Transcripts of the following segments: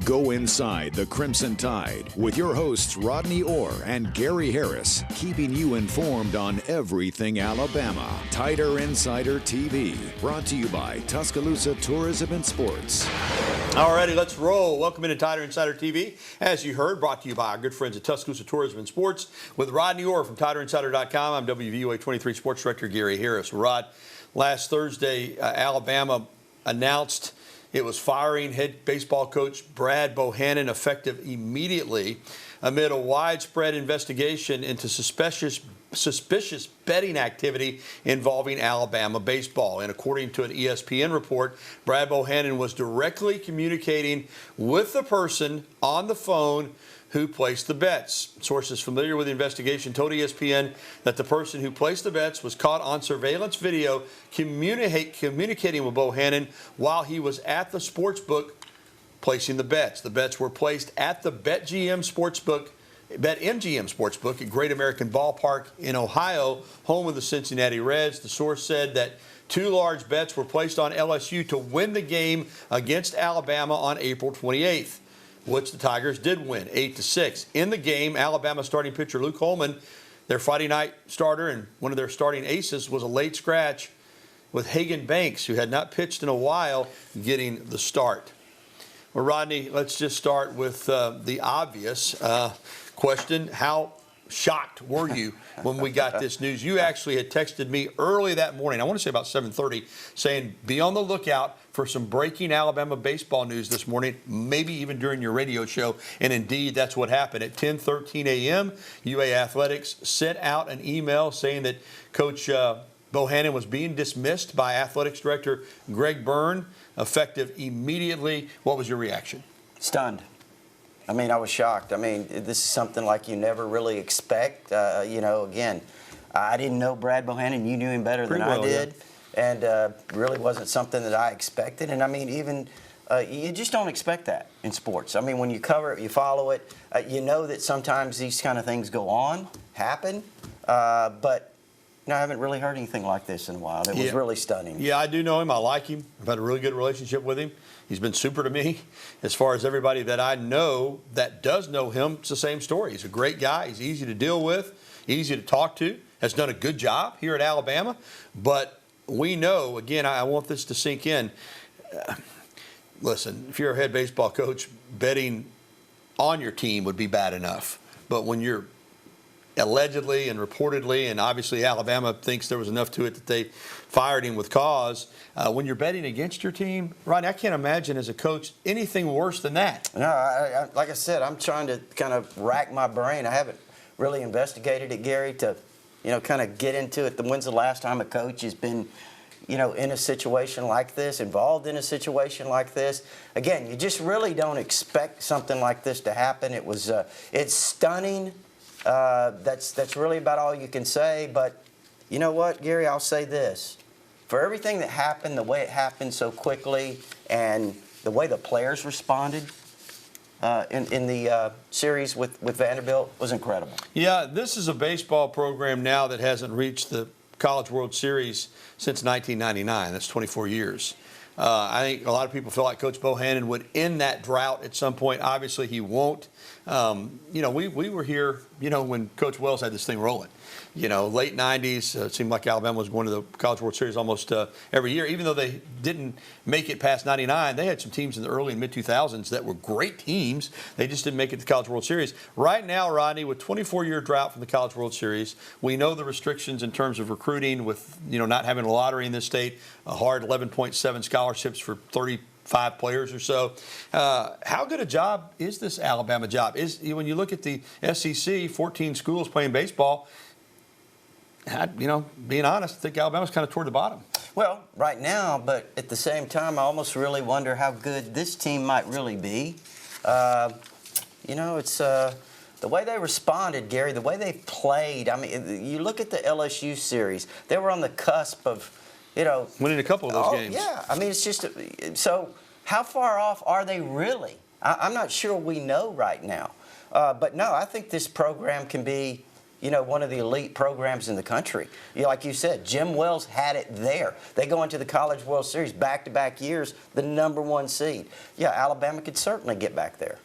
Go inside the Crimson Tide with your hosts Rodney Orr and Gary Harris, keeping you informed on everything Alabama. Tider Insider TV, brought to you by Tuscaloosa Tourism and Sports. Alrighty, let's roll. Welcome into Tider Insider TV. As you heard, brought to you by our good friends at Tuscaloosa Tourism and Sports with Rodney Orr from TiderInsider.com. I'm WVUA 23 Sports Director Gary Harris. Rod, last Thursday, Alabama announced it was firing head baseball coach Brad Bohannon effective immediately amid a widespread investigation into suspicious betting activity involving Alabama baseball. And according to an ESPN report, Brad Bohannon was directly communicating with the person on the phone who placed the bets. Sources familiar with the investigation told ESPN that the person who placed the bets was caught on surveillance video communicating with Bohannon while he was at the sportsbook placing the bets. The bets were placed at the BetMGM Sportsbook at Great American Ballpark in Ohio, home of the Cincinnati Reds. The source said that 2 large bets were placed on LSU to win the game against Alabama on April 28th, which the Tigers did win, 8-6. In the game, Alabama starting pitcher Luke Holman, their Friday night starter and one of their starting aces, was a late scratch, with Hagan Banks, who had not pitched in a while, getting the start. Well, Rodney, let's just start with the obvious question. How shocked were you when we got this news? You actually had texted me early that morning, I want to say about 7:30, saying be on the lookout for some breaking Alabama baseball news this morning, maybe even during your radio show. And indeed, that's what happened. At 10:13 a.m., UA Athletics sent out an email saying that Coach Bohannon was being dismissed by Athletics Director Greg Byrne, effective immediately. What was your reaction? Stunned. I mean, I was shocked. I mean, this is something like you never really expect. Again, I didn't know Brad Bohannon. You knew him better than I did. Yeah. And really wasn't something that I expected. And, I mean, even you just don't expect that in sports. I mean, when you cover it, you follow it, you know that sometimes these kind of things go on, happen. But I haven't really heard anything like this in a while. It was really stunning. Yeah, I do know him. I like him. I've had a really good relationship with him. He's been super to me. As far as everybody that I know that does know him, it's the same story. He's a great guy. He's easy to deal with, easy to talk to, has done a good job here at Alabama. But we know, again, I want this to sink in. Listen, if you're a head baseball coach, betting on your team would be bad enough. But when you're allegedly and reportedly, and obviously Alabama thinks there was enough to it that they fired him with cause. When you're betting against your team, Rodney, I can't imagine as a coach anything worse than that. No, like I said, I'm trying to kind of rack my brain. I haven't really investigated it, Gary, to kind of get into it. When's the last time a coach has been in a situation like this, involved in a situation like this? Again, you just really don't expect something like this to happen. It's stunning. That's really about all you can say. But you know what, Gary? I'll say this. For everything that happened, the way it happened so quickly, and the way the players responded in the series with Vanderbilt was incredible. Yeah, this is a baseball program now that hasn't reached the College World Series since 1999. That's 24 years. I think a lot of people feel like Coach Bohannon would end that drought at some point. Obviously, he won't. We were here, when Coach Wells had this thing rolling. Late 90s, it seemed like Alabama was going to the College World Series almost every year. Even though they didn't make it past 99, they had some teams in the early and mid-2000s that were great teams. They just didn't make it to the College World Series. Right now, Rodney, with 24-year drought from the College World Series, we know the restrictions in terms of recruiting with, not having a lottery in this state, a hard 11.7 scholarships for 35 players or so. How good a job is this Alabama job? When you look at the SEC, 14 schools playing baseball, being honest, I think Alabama's kind of toward the bottom. Well, right now, but at the same time, I almost really wonder how good this team might really be. It's the way they responded, Gary, the way they played. I mean, you look at the LSU series, they were on the cusp of, winning a couple of those games. Yeah, I mean, it's just so how far off are they really? I'm not sure we know right now. But no, I think this program can be one of the elite programs in the country. Like you said, Jim Wells had it there. They go into the College World Series back-to-back years, the #1 seed. Yeah, Alabama could certainly get back there.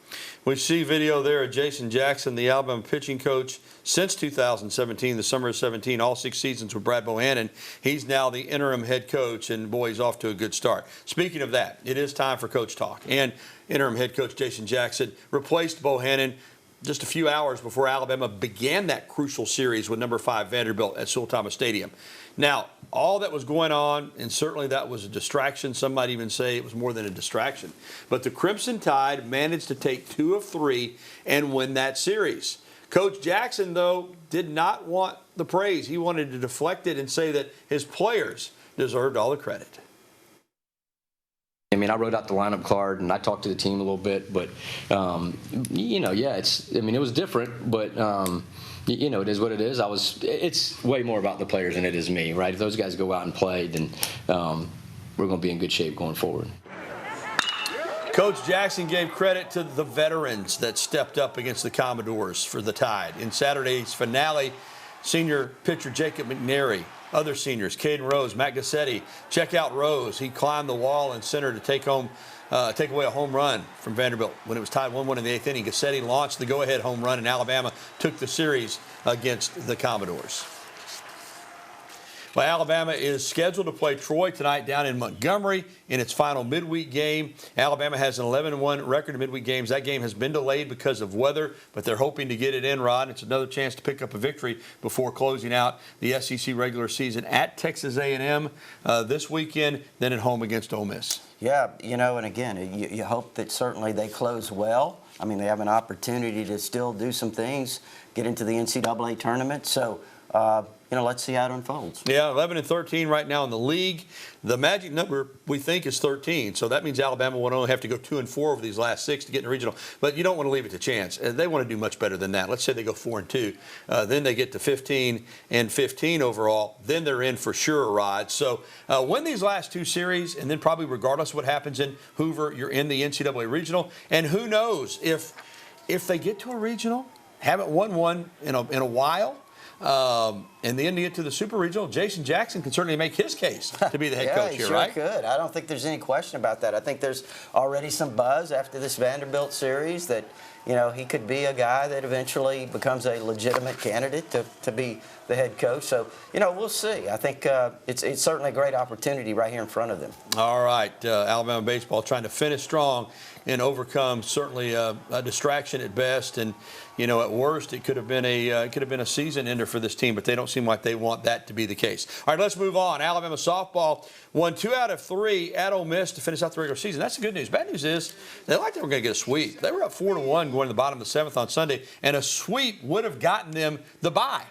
We see video there of Jason Jackson, the Alabama pitching coach since 2017, the summer of 17, all 6 seasons with Brad Bohannon. He's now the interim head coach, and boy, he's off to a good start. Speaking of that, it is time for Coach Talk. And interim head coach Jason Jackson replaced Bohannon just a few hours before Alabama began that crucial series with number 5 Vanderbilt at Sewell Thomas Stadium. Now, all that was going on, and certainly that was a distraction. Some might even say it was more than a distraction. But the Crimson Tide managed to take 2 of 3 and win that series. Coach Jackson, though, did not want the praise. He wanted to deflect it and say that his players deserved all the credit. I mean, I wrote out the lineup card and I talked to the team a little bit, but yeah, it was different, but it is what it is. It's way more about the players than it is me, right? If those guys go out and play, then we're going to be in good shape going forward. Coach Jackson gave credit to the veterans that stepped up against the Commodores for the Tide. In Saturday's finale, senior pitcher Jacob McNary, other seniors, Caden Rose, Matt Gassetti. Check out Rose. He climbed the wall in center to take away a home run from Vanderbilt when it was tied 1-1 in the 8th inning. Gassetti launched the go-ahead home run, and Alabama took the series against the Commodores. Well, Alabama is scheduled to play Troy tonight down in Montgomery in its final midweek game. Alabama has an 11-1 record in midweek games. That game has been delayed because of weather, but they're hoping to get it in, Rod. It's another chance to pick up a victory before closing out the SEC regular season at Texas A&M this weekend, then at home against Ole Miss. Yeah, and again, you hope that certainly they close well. I mean, they have an opportunity to still do some things, get into the NCAA tournament. So, let's see how it unfolds. Yeah, 11-13 right now in the league. The magic number, we think, is 13. So that means Alabama will only have to go 2-4 over these last 6 to get in the regional. But you don't want to leave it to chance. They want to do much better than that. Let's say they go 4-2. Then they get to 15-15 overall. Then they're in for sure, Rod. So win these last 2 series, and then probably regardless of what happens in Hoover, you're in the NCAA regional. And who knows if they get to a regional, haven't won one in a while, and then to get to the Super Regional, Jason Jackson can certainly make his case to be the head coach here, right? Yeah, he sure could. I don't think there's any question about that. I think there's already some buzz after this Vanderbilt series that, he could be a guy that eventually becomes a legitimate candidate to be the head coach. So, we'll see. I think it's certainly a great opportunity right here in front of them. All right, Alabama baseball trying to finish strong and overcome certainly a distraction at best, and at worst it could have been a season ender for this team, but they don't seem like they want that to be the case. All right, let's move on. Alabama softball won 2 out of 3 at Ole Miss to finish out the regular season. That's the good news. Bad news is they were going to get a sweep. They were up 4-1 going to the bottom of the 7th on Sunday, and a sweep would have gotten them the bye.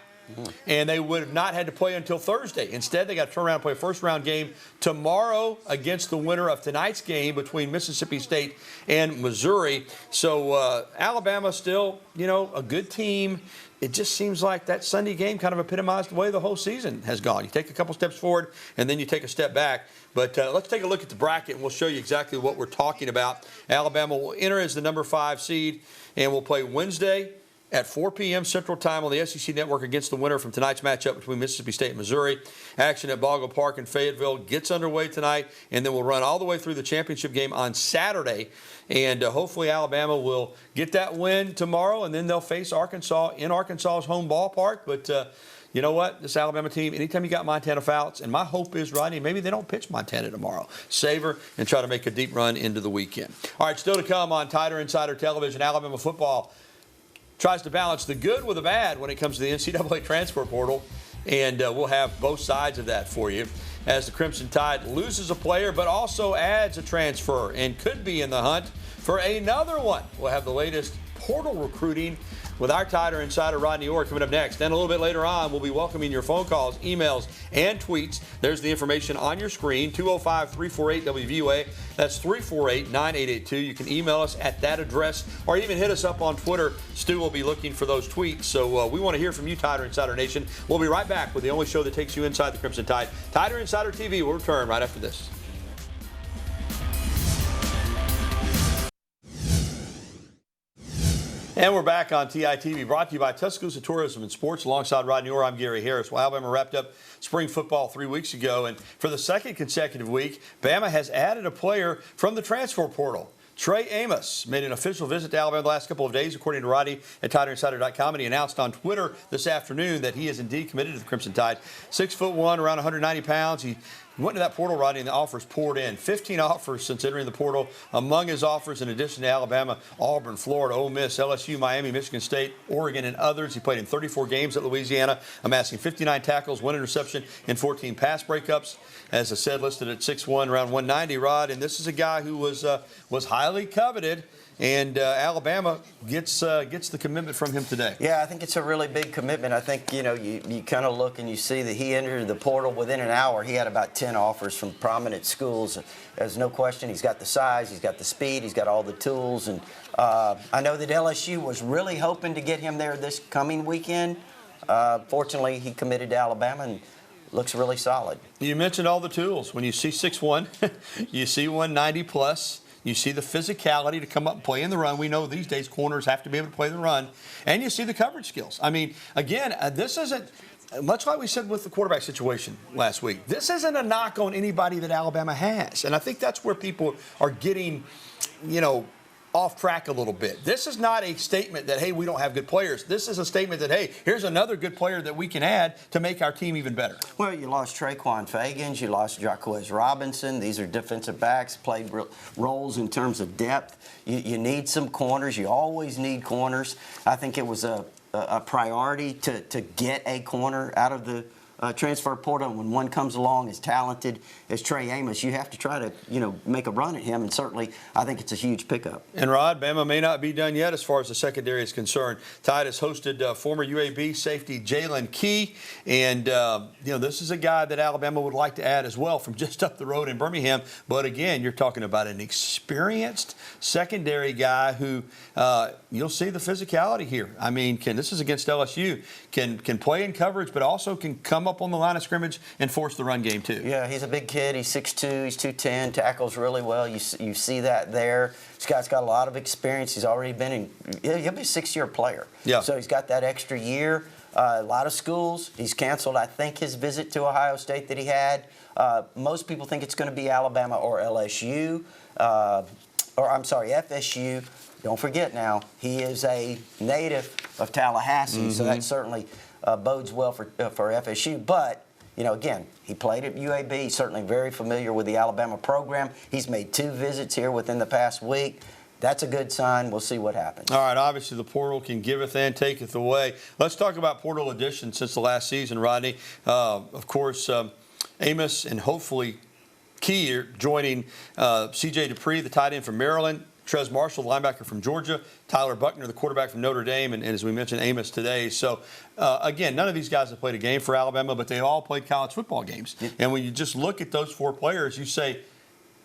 And they would have not had to play until Thursday. Instead, they got to turn around and play a first-round game tomorrow against the winner of tonight's game between Mississippi State and Missouri. So Alabama still, a good team. It just seems like that Sunday game kind of epitomized the way the whole season has gone. You take a couple steps forward, and then you take a step back. But let's take a look at the bracket, and we'll show you exactly what we're talking about. Alabama will enter as the number 5 seed, and will play Wednesday at 4 p.m. Central Time on the SEC Network against the winner from tonight's matchup between Mississippi State and Missouri. Action at Boggle Park in Fayetteville gets underway tonight, and then we'll run all the way through the championship game on Saturday. And hopefully Alabama will get that win tomorrow, and then they'll face Arkansas in Arkansas's home ballpark. But you know what? This Alabama team, anytime you got Montana Fouts, and my hope is, Rodney, maybe they don't pitch Montana tomorrow. Savor and try to make a deep run into the weekend. All right, still to come on Tighter Insider Television, Alabama football tries to balance the good with the bad when it comes to the NCAA Transfer Portal, and we'll have both sides of that for you as the Crimson Tide loses a player but also adds a transfer and could be in the hunt for another one. We'll have the latest portal recruiting with our Tighter Insider Rodney Orr coming up next. Then a little bit later on, we'll be welcoming your phone calls, emails, and tweets. There's the information on your screen, 205-348-WVUA. That's 348-9882. You can email us at that address or even hit us up on Twitter. Stu will be looking for those tweets. So we want to hear from you, Tighter Insider Nation. We'll be right back with the only show that takes you inside the Crimson Tide. Tighter Insider TV will return right after this. And we're back on TITV, brought to you by Tuscaloosa Tourism and Sports. Alongside Rodney Orr, I'm Gary Harris. Well, Alabama wrapped up spring football 3 weeks ago, and for the second consecutive week, Bama has added a player from the transfer portal. Trey Amos made an official visit to Alabama the last couple of days, according to Rodney at TiderInsider.com, and he announced on Twitter this afternoon that he is indeed committed to the Crimson Tide. 6'1", around 190 pounds. He went to that portal, Rodney, and the offers poured in. 15 offers since entering the portal. Among his offers, in addition to Alabama, Auburn, Florida, Ole Miss, LSU, Miami, Michigan State, Oregon, and others. He played in 34 games at Louisiana, amassing 59 tackles, 1 interception, and 14 pass breakups. As I said, listed at 6'1", around 190, Rod. And this is a guy who was highly coveted. And Alabama gets the commitment from him today. Yeah, I think it's a really big commitment. I think, you kind of look and you see that he entered the portal within an hour. He had about 10 offers from prominent schools. There's no question he's got the size, he's got the speed, he's got all the tools. And I know that LSU was really hoping to get him there this coming weekend. Fortunately, he committed to Alabama and looks really solid. You mentioned all the tools. When you see 6'1", you see 190 plus. You see the physicality to come up and play in the run. We know these days corners have to be able to play the run. And you see the coverage skills. I mean, again, this isn't, much like we said with the quarterback situation last week, this isn't a knock on anybody that Alabama has. And I think that's where people are getting, off track a little bit. This is not a statement that, hey, we don't have good players. This is a statement that, hey, here's another good player that we can add to make our team even better. Well, you lost Anquan Fakans, you lost Jaquez Robinson. These are defensive backs, played roles in terms of depth. You need some corners. You always need corners. I think it was a priority to get a corner out of the transfer portal. When one comes along as talented as Trey Amos, you have to try to, make a run at him, and certainly I think it's a huge pickup. And Rod, Bama may not be done yet as far as the secondary is concerned. Tide has hosted former UAB safety Jalen Key, and this is a guy that Alabama would like to add as well from just up the road in Birmingham. But again, you're talking about an experienced secondary guy who you'll see the physicality here. I mean, this is against LSU, can play in coverage, but also can come up on the line of scrimmage and force the run game too. Yeah, he's a big kid. He's 6'2", he's 210, tackles really well. You see that there. This guy's got a lot of experience. He's already been he'll be a 6-year player. Yeah. So he's got that extra year. A lot of schools. He's canceled, I think, his visit to Ohio State that he had. Most people think it's going to be Alabama or LSU, FSU. Don't forget now, he is a native of Tallahassee, so that certainly bodes well for FSU. But, again, he played at UAB. He's certainly very familiar with the Alabama program. He's made 2 visits here within the past week. That's a good sign. We'll see what happens. All right, obviously the portal can giveth and taketh away. Let's talk about portal additions since the last season, Rodney. Of course, Amos and hopefully Key are joining C.J. Dupree, the tight end from Maryland, Trez Marshall, the linebacker from Georgia, Tyler Buckner, the quarterback from Notre Dame, and as we mentioned, Amos today. So, again, none of these guys have played a game for Alabama, but they all played college football games. Yeah. And when you just look at those 4 players, you say,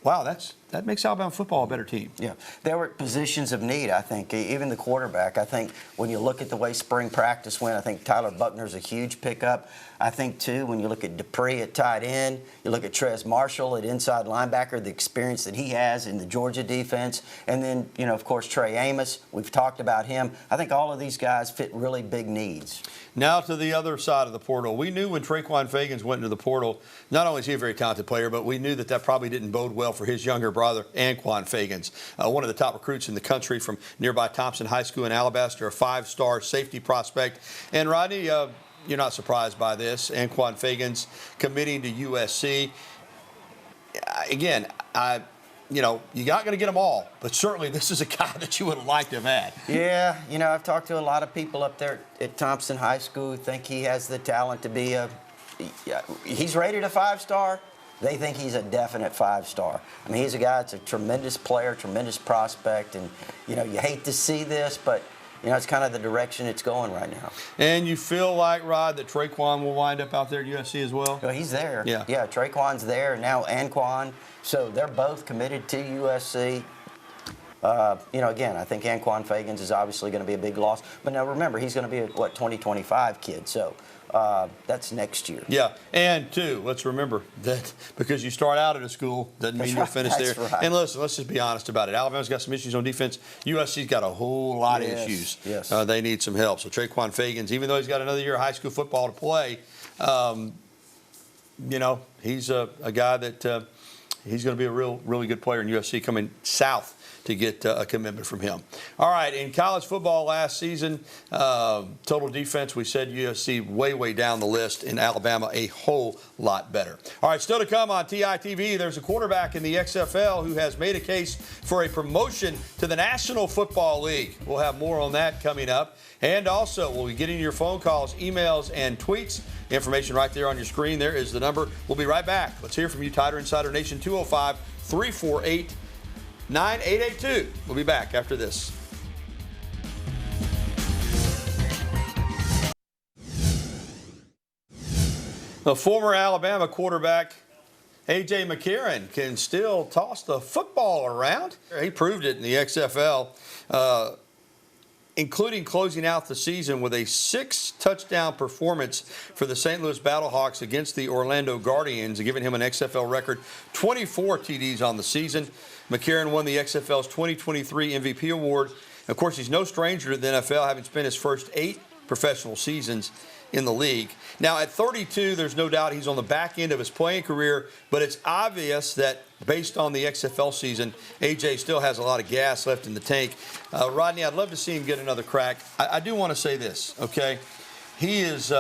wow, that makes Alabama football a better team. Yeah, there were positions of need, I think. Even the quarterback, I think when you look at the way spring practice went, I think Tyler Buckner's a huge pickup. I think, too, when you look at Dupree at tight end, you look at Trez Marshall at inside linebacker, the experience that he has in the Georgia defense, and then, of course, Trey Amos. We've talked about him. I think all of these guys fit really big needs. Now to the other side of the portal. We knew when Anquan Fakans went into the portal, not only is he a very talented player, but we knew that probably didn't bode well for his younger brother, Anquan Fakans, one of the top recruits in the country from nearby Thompson High School in Alabaster, a 5-star safety prospect. And Rodney, you're not surprised by this. Anquan Fakans committing to USC. Again, you're not going to get them all, but certainly this is a guy that you would have liked to have had. Yeah, I've talked to a lot of people up there at Thompson High School who think he has the talent to be he's rated a 5-star. They think he's a definite 5-star. I mean, he's a guy that's a tremendous player, tremendous prospect, and, you hate to see this, but it's kind of the direction it's going right now. And you feel like, Rod, that Traquan will wind up out there at USC as well? Well, he's there. Yeah, Traquan's there. Now Anquan. So they're both committed to USC. Again, I think Anquan Fakans is obviously going to be a big loss. But now remember, he's going to be a 2025 kid. So that's next year. Yeah, and too, let's remember that because you start out at a school doesn't mean you'll finish there. Right. And listen, let's just be honest about it. Alabama's got some issues on defense. USC's got a whole lot of issues. Yes. They need some help. So Anquan Fakans, even though he's got another year of high school football to play, he's a guy that he's going to be a really good player in USC coming south to get a commitment from him. All right, in college football last season, total defense, we said USC way down the list. In Alabama, a whole lot better. All right, still to come on TITV, there's a quarterback in the XFL who has made a case for a promotion to the National Football League. We'll have more on that coming up. And also, we'll be getting your phone calls, emails, and tweets. Information right there on your screen. There is the number. We'll be right back. Let's hear from you, Tider Insider Nation, 205-348-9882. We'll be back after this. The former Alabama quarterback AJ McCarron can still toss the football around. He proved it in the XFL, including closing out the season with a 6-touchdown performance for the St. Louis Battlehawks against the Orlando Guardians, giving him an XFL record 24 TDs on the season. McCarron won the XFL's 2023 MVP award. Of course, he's no stranger to the NFL, having spent his first 8 professional seasons in the league. Now, at 32, there's no doubt he's on the back end of his playing career, but it's obvious that based on the XFL season, AJ still has a lot of gas left in the tank. Rodney, I'd love to see him get another crack. I do want to say this, okay? He is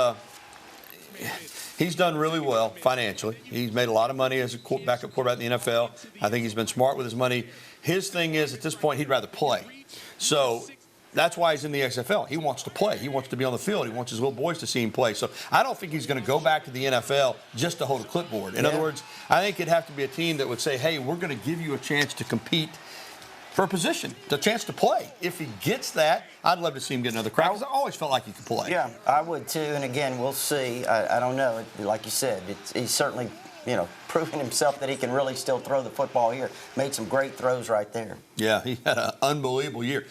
he's done really well financially. He's made a lot of money as a backup quarterback in the NFL. I think he's been smart with his money. His thing is, at this point, he'd rather play. So that's why he's in the XFL. He wants to play. He wants to be on the field. He wants his little boys to see him play. So I don't think he's going to go back to the NFL just to hold a clipboard. In other words, I think it'd have to be a team that would say, hey, we're going to give you a chance to compete for a position, the chance to play. If he gets that, I'd love to see him get another crack, because I always felt like he could play. Yeah, I would too. And again, we'll see. I don't know. Like you said, he's certainly, proven himself that he can really still throw the football here. Made some great throws right there. Yeah, he had an unbelievable year.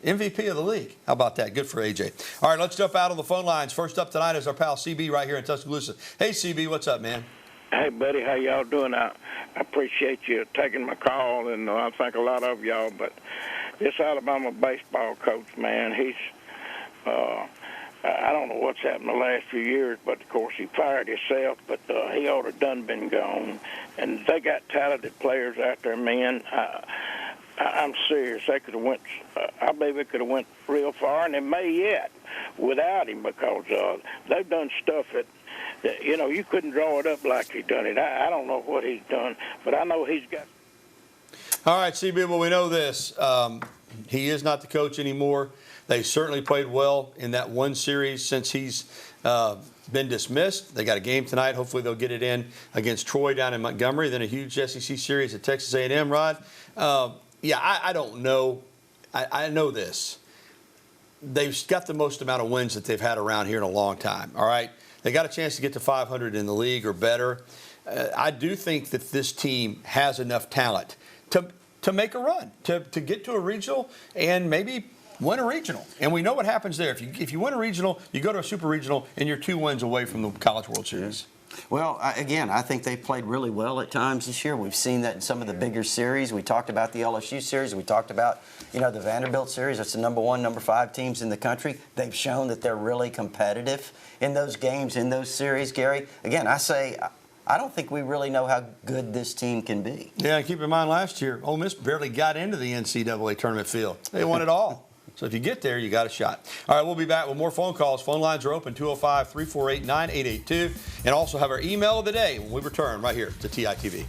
MVP of the league. How about that? Good for AJ. All right, let's jump out on the phone lines. First up tonight is our pal CB right here in Tuscaloosa. Hey, CB, what's up, man? Hey, buddy, how y'all doing? I appreciate you taking my call, and I think a lot of y'all. But this Alabama baseball coach, man, he's I don't know what's happened the last few years, but of course he fired himself. But he ought to done been gone. And they got talented players out there, man. I'm serious. They could have went. I believe it could have went real far, and they may yet without him, because they've done stuff that you couldn't draw it up like he done it. I don't know what he's done, but I know he's got. All right, CB. Well, we know this. He is not the coach anymore. They certainly played well in that one series since he's been dismissed. They got a game tonight. Hopefully they'll get it in against Troy down in Montgomery. Then a huge SEC series at Texas A&M. Rod. I don't know. I know this. They've got the most amount of wins that they've had around here in a long time, all right? They got a chance to get to 500 in the league or better. I do think that this team has enough talent to make a run, to get to a regional and maybe win a regional. And we know what happens there. If you win a regional, you go to a super regional, and you're 2 wins away from the College World Series. Well, I think they played really well at times this year. We've seen that in some of the bigger series. We talked about the LSU series. We talked about, the Vanderbilt series. That's the number 1, number 5 teams in the country. They've shown that they're really competitive in those games, in those series, Gary. Again, I don't think we really know how good this team can be. Yeah, keep in mind last year, Ole Miss barely got into the NCAA tournament field. They won it all. So if you get there, you got a shot. All right, we'll be back with more phone calls. Phone lines are open, 205-348-9882. And also have our email of the day when we return right here to TITV.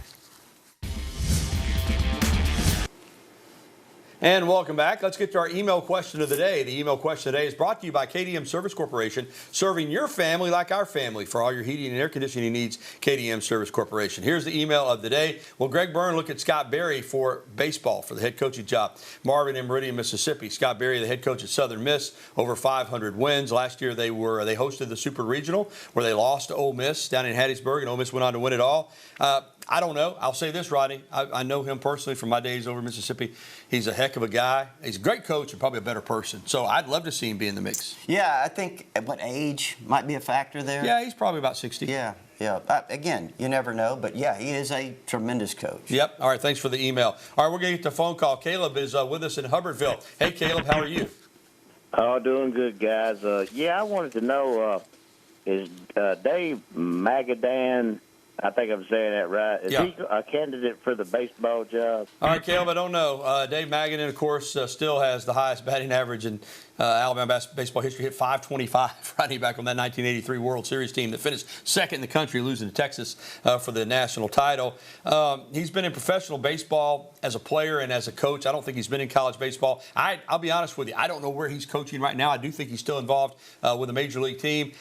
And welcome back. Let's get to our email question of the day. The email question today is brought to you by KDM Service Corporation, serving your family like our family. For all your heating and air conditioning needs, KDM Service Corporation. Here's the email of the day. Will Greg Byrne look at Scott Berry for baseball, for the head coaching job? Marvin in Meridian, Mississippi. Scott Berry, the head coach at Southern Miss, over 500 wins. Last year they hosted the Super Regional, where they lost to Ole Miss down in Hattiesburg, and Ole Miss went on to win it all. I don't know. I'll say this, Rodney. I know him personally from my days over in Mississippi. He's a heck of a guy. He's a great coach and probably a better person. So I'd love to see him be in the mix. Yeah, I think what age might be a factor there. Yeah, he's probably about 60. Yeah. Again, you never know, but yeah, he is a tremendous coach. Yep. All right, thanks for the email. All right, we're going to get the phone call. Caleb is with us in Hubbardville. Hey, Caleb, how are you? Oh, doing good, guys. I wanted to know, is Dave Magadan, I think I'm saying that right, is he a candidate for the baseball job? All right, Caleb, I don't know. Dave Magadan, of course, still has the highest batting average in Alabama baseball history. Hit .525 running back on that 1983 World Series team that finished second in the country, losing to Texas for the national title. He's been in professional baseball as a player and as a coach. I don't think he's been in college baseball. I'll be honest with you. I don't know where he's coaching right now. I do think he's still involved with a major league team.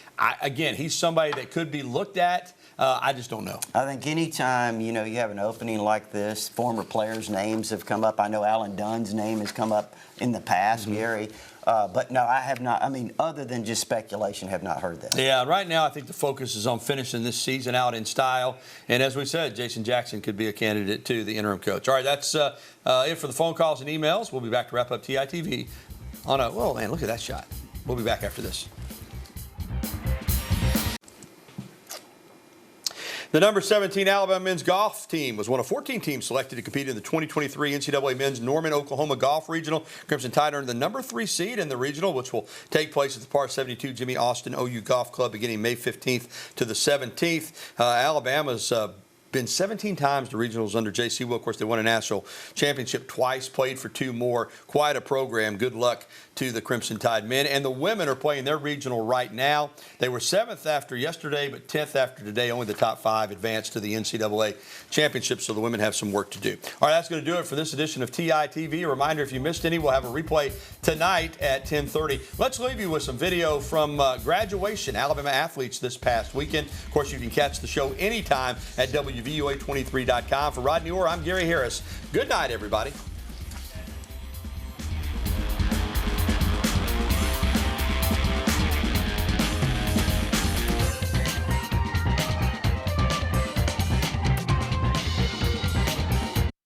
Again, he's somebody that could be looked at. I just don't know. I think anytime, you have an opening like this, former players' names have come up. I know Alan Dunn's name has come up in the past, Gary. But no, I have not. I mean, other than just speculation, have not heard that. Yeah, right now I think the focus is on finishing this season out in style. And as we said, Jason Jackson could be a candidate to the interim coach. All right, that's it for the phone calls and emails. We'll be back to wrap up TITV on a, whoa, man, look at that shot. We'll be back after this. The number 17 Alabama men's golf team was one of 14 teams selected to compete in the 2023 NCAA Men's Norman, Oklahoma Golf Regional. Crimson Tide earned the number 3 seed in the regional, which will take place at the Par 72 Jimmy Austin OU Golf Club beginning May 15th to the 17th. Alabama's been 17 times to regionals under J.C. Will. Of course, they won a national championship twice, played for 2 more. Quite a program. Good luck to the Crimson Tide men. And the women are playing their regional right now. They were 7th after yesterday, but 10th after today. Only the top 5 advanced to the NCAA championship, so the women have some work to do. All right, that's going to do it for this edition of TITV. A reminder, if you missed any, we'll have a replay tonight at 10:30. Let's leave you with some video from graduation Alabama athletes this past weekend. Of course, you can catch the show anytime at WVUA23.com. For Rodney Orr, I'm Gary Harris. Good night, everybody.